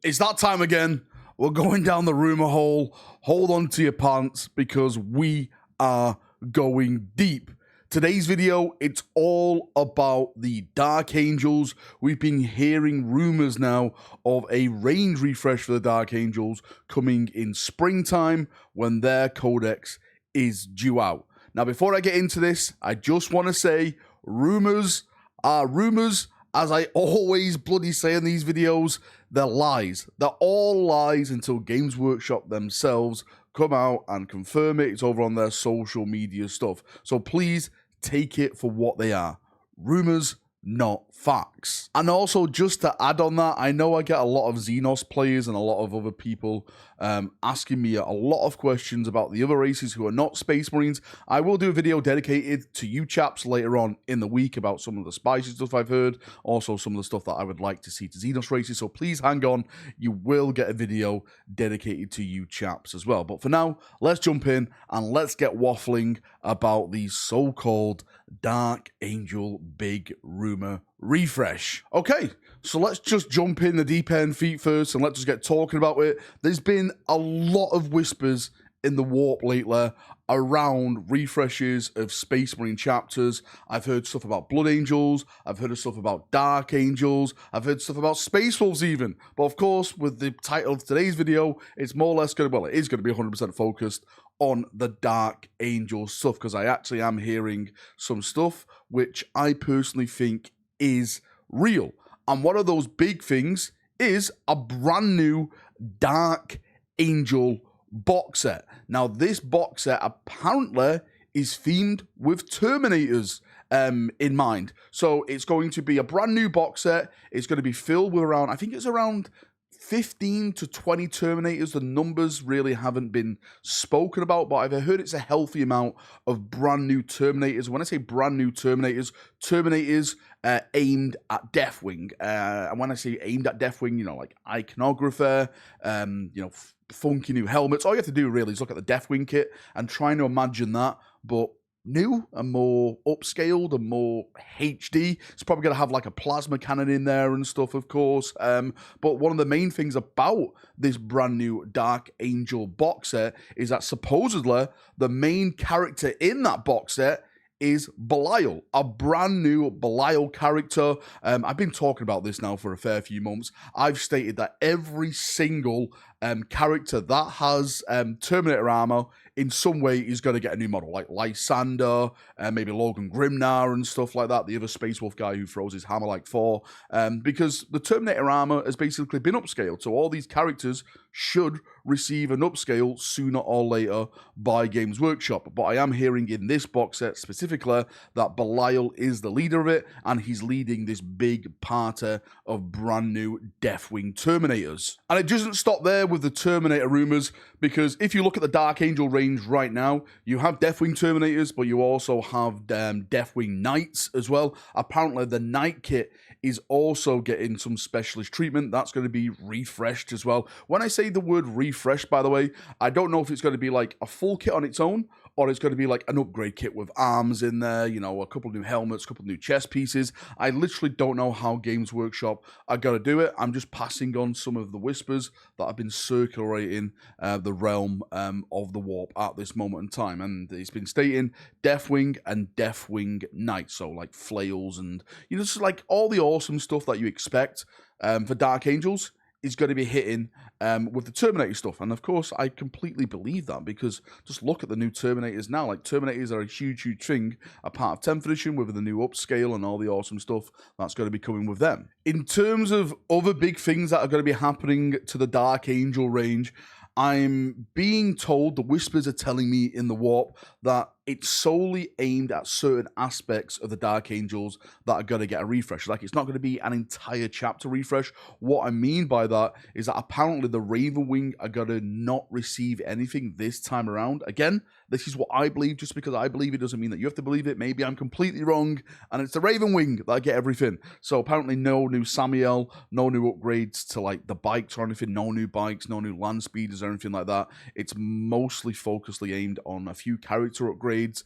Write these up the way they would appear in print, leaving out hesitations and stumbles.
It's that time again. We're going down the rumor hole. Hold on to your pants because we are going deep. Today's video, it's all about the Dark Angels. We've been hearing rumors now of a range refresh for the Dark Angels coming in springtime when their codex is due out. Now, before I get into this, I just want to say rumors are rumors. As I always bloody say in these videos, they're lies. They're all lies until Games Workshop themselves come out and confirm it. It's over on their social media stuff. So please take it for what they are. Rumors, not facts. And also, just to add on that, I know I get a lot of Xenos players and a lot of other people asking me a lot of questions about the other races who are not Space Marines. I will do a video dedicated to you chaps later on in the week about some of the spicy stuff I've heard, also some of the stuff that I would like to see to Xenos races, so please hang on. You will get a video dedicated to you chaps as well. But for now, let's jump in and let's get waffling about the so-called Dark Angel big rumor refresh. Okay, so let's just jump in the deep end feet first and let's just get talking about it. There's been a lot of whispers in the warp lately around refreshes of Space Marine chapters. I've heard stuff about Blood Angels, I've heard stuff about Dark Angels, I've heard stuff about Space Wolves even. But of course, with the title of today's video, it's more or less going to, well, it is going to be 100% focused on the Dark Angel stuff, because I actually am hearing some stuff which I personally think is real. And one of those big things is a brand new Dark Angel box set. Now, this box set apparently is themed with Terminators in mind. So it's going to be a brand new box set. It's going to be filled with around, I think it's around 15 to 20 Terminators. The numbers really haven't been spoken about, but I've heard it's a healthy amount of brand new Terminators. When I say brand new Terminators, Terminators aimed at Deathwing. And when I say aimed at Deathwing, you know, like iconographer, you know, funky new helmets. All you have to do really is look at the Deathwing kit and trying to imagine that, but new and more upscaled and more HD. It's probably going to have like a plasma cannon in there and stuff, of course. But one of the main things about this brand new Dark Angel box set is that supposedly the main character in that box set is Belial, a brand new Belial character. I've been talking about this now for a fair few months. I've stated that every single character that has Terminator armor in some way is going to get a new model, like Lysander, maybe Logan Grimnar and stuff like that, the other Space Wolf guy who throws his hammer like Thor, because the Terminator armor has basically been upscaled. So all these characters should receive an upscale sooner or later by Games Workshop. But I am hearing in this box set specifically that Belial is the leader of it, and he's leading this big party of brand new Deathwing Terminators. And it doesn't stop there with the Terminator rumors, because if you look at the Dark Angel range right now, you have Deathwing Terminators, but you also have Deathwing Knights as well. Apparently the Knight kit is also getting some specialist treatment. That's going to be refreshed as well. When I say the word refresh, by the way, I don't know if it's going to be like a full kit on its own, or it's going to be like an upgrade kit with arms in there, you know, a couple of new helmets, a couple of new chest pieces. I literally don't know how Games Workshop are going to do it. I'm just passing on some of the whispers that have been circulating the realm of the warp at this moment in time. And it's been stating Deathwing and Deathwing Knights, so like flails and, you know, just like all the awesome stuff that you expect for Dark Angels is going to be hitting with the Terminator stuff. And of course, I completely believe that, because just look at the new Terminators now. Like, Terminators are a huge, huge thing, a part of 10th edition with the new upscale and all the awesome stuff that's going to be coming with them. In terms of other big things that are going to be happening to the Dark Angel range, I'm being told, the whispers are telling me in the warp, that it's solely aimed at certain aspects of the Dark Angels that are going to get a refresh. Like, it's not going to be an entire chapter refresh. What I mean by that is that apparently the Raven Wing are going to not receive anything this time around. Again, this is what I believe. Just because I believe it doesn't mean that you have to believe it. Maybe I'm completely wrong, and it's the Raven Wing that get everything. So apparently no new Samuel, no new upgrades to like the bikes or anything, no new bikes, no new land speeders or anything like that. It's mostly focusedly aimed on a few character upgrades upgrades,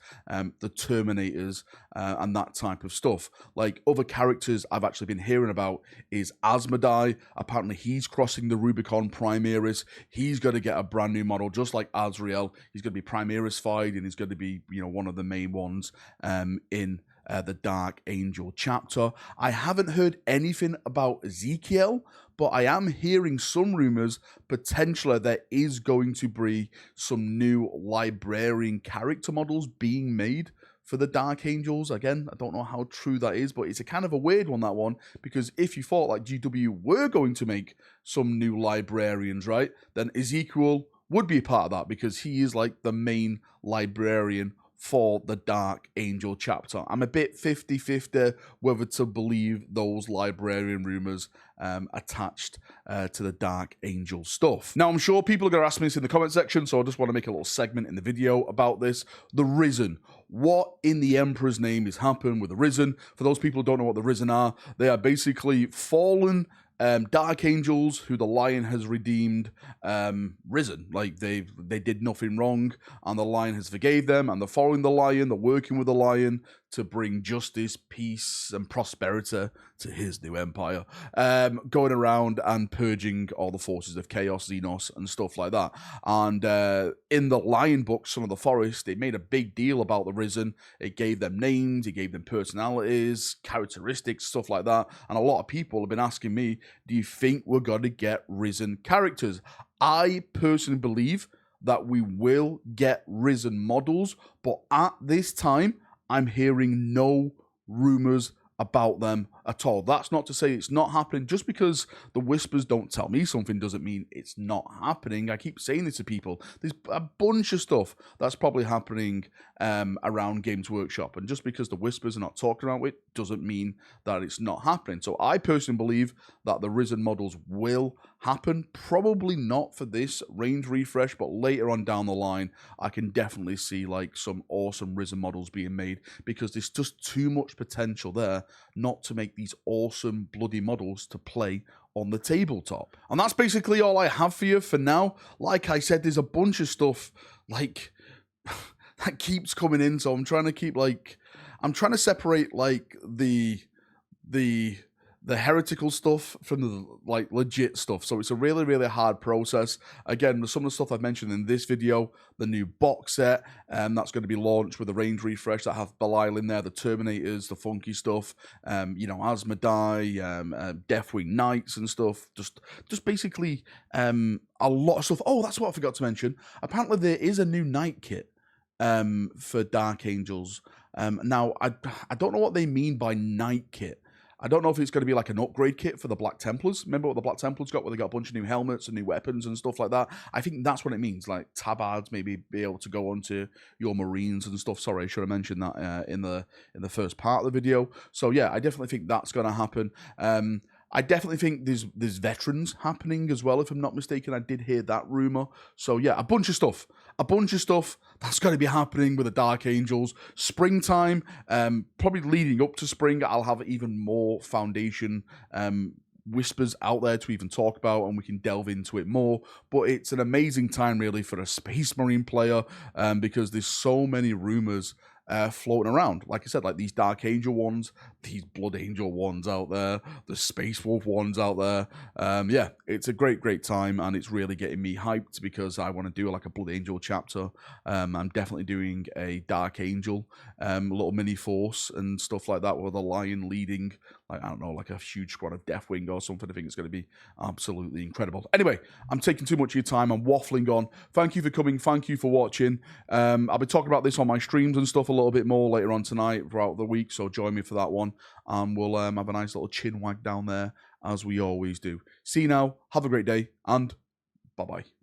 the Terminators, and that type of stuff. Like, other characters I've actually been hearing about is Asmodai. Apparently he's crossing the Rubicon Primaris. He's going to get a brand new model, just like Azrael. He's going to be Primaris-fied, and he's going to be, you know, one of the main ones in the Dark Angel chapter. I haven't heard anything about Ezekiel, but I am hearing some rumors potentially there is going to be some new librarian character models being made for the Dark Angels. Again, I don't know how true that is, but it's a kind of a weird one, that one, because if you thought like GW were going to make some new librarians, right, then Ezekiel would be a part of that, because he is like the main librarian for the Dark Angel chapter. I'm a bit 50-50 whether to believe those librarian rumors attached to the Dark Angel stuff. Now, I'm sure people are going to ask me this in the comment section, so I just want to make a little segment in the video about this. The Risen. What in the Emperor's name is happening with the Risen? For those people who don't know what the Risen are, they are basically fallen Dark Angels who the Lion has redeemed, risen. Like, they did nothing wrong, and the Lion has forgave them, and they're following the Lion, they're working with the Lion to bring justice, peace, and prosperity to his new empire, going around and purging all the forces of chaos, Xenos, and stuff like that. And in the Lion book, Son of the Forest, it made a big deal about the Risen. It gave them names, it gave them personalities, characteristics, stuff like that. And a lot of people have been asking me, do you think we're going to get Risen characters? I personally believe that we will get Risen models, but at this time, I'm hearing no rumors about them at all. That's not to say it's not happening. Just because the whispers don't tell me something doesn't mean it's not happening. I keep saying this to people. There's a bunch of stuff that's probably happening around Games Workshop, and just because the whispers are not talking about it doesn't mean that it's not happening. So I personally believe that the Risen models will happen. Probably not for this range refresh, but later on down the line, I can definitely see like some awesome Risen models being made, because there's just too much potential there not to make these awesome bloody models to play on the tabletop. And that's basically all I have for you for now. Like I said, there's a bunch of stuff like that keeps coming in, so I'm trying to keep like, I'm trying to separate like the heretical stuff from the like legit stuff. So it's a really, really hard process. Again, some of the stuff I've mentioned in this video, the new box set that's going to be launched with a range refresh that have Belial in there, the Terminators, the funky stuff, you know, Asmodai, Deathwing Knights and stuff. Just basically a lot of stuff. Oh, that's what I forgot to mention. Apparently there is a new Knight kit for Dark Angels. Now, I don't know what they mean by Knight kit. I don't know if it's going to be like an upgrade kit for the Black Templars. Remember what the Black Templars got, where they got a bunch of new helmets and new weapons and stuff like that? I think that's what it means, like tabards, maybe be able to go onto your Marines and stuff. Sorry, I should have mentioned that in the first part of the video. So yeah, I definitely think that's going to happen. I definitely think there's veterans happening as well, if I'm not mistaken. I did hear that rumor. So yeah, a bunch of stuff that's going to be happening with the Dark Angels. Springtime, probably leading up to spring, I'll have even more Foundation whispers out there to even talk about, and we can delve into it more. But it's an amazing time really for a Space Marine player, because there's so many rumors floating around. Like I said, like these Dark Angel ones, these Blood Angel ones out there, the Space Wolf ones out there. Yeah, it's a great time, and it's really getting me hyped, because I want to do like a Blood Angel chapter. I'm definitely doing a Dark Angel little mini force and stuff like that, with a Lion leading, like, I don't know, like a huge squad of Deathwing or something. I think it's going to be absolutely incredible. Anyway, I'm taking too much of your time. I'm waffling on. Thank you for coming. Thank you for watching. I'll be talking about this on my streams and stuff a little bit more later on tonight throughout the week, so join me for that one, and we'll have a nice little chin wag down there, as we always do. See you now. Have a great day, and bye-bye.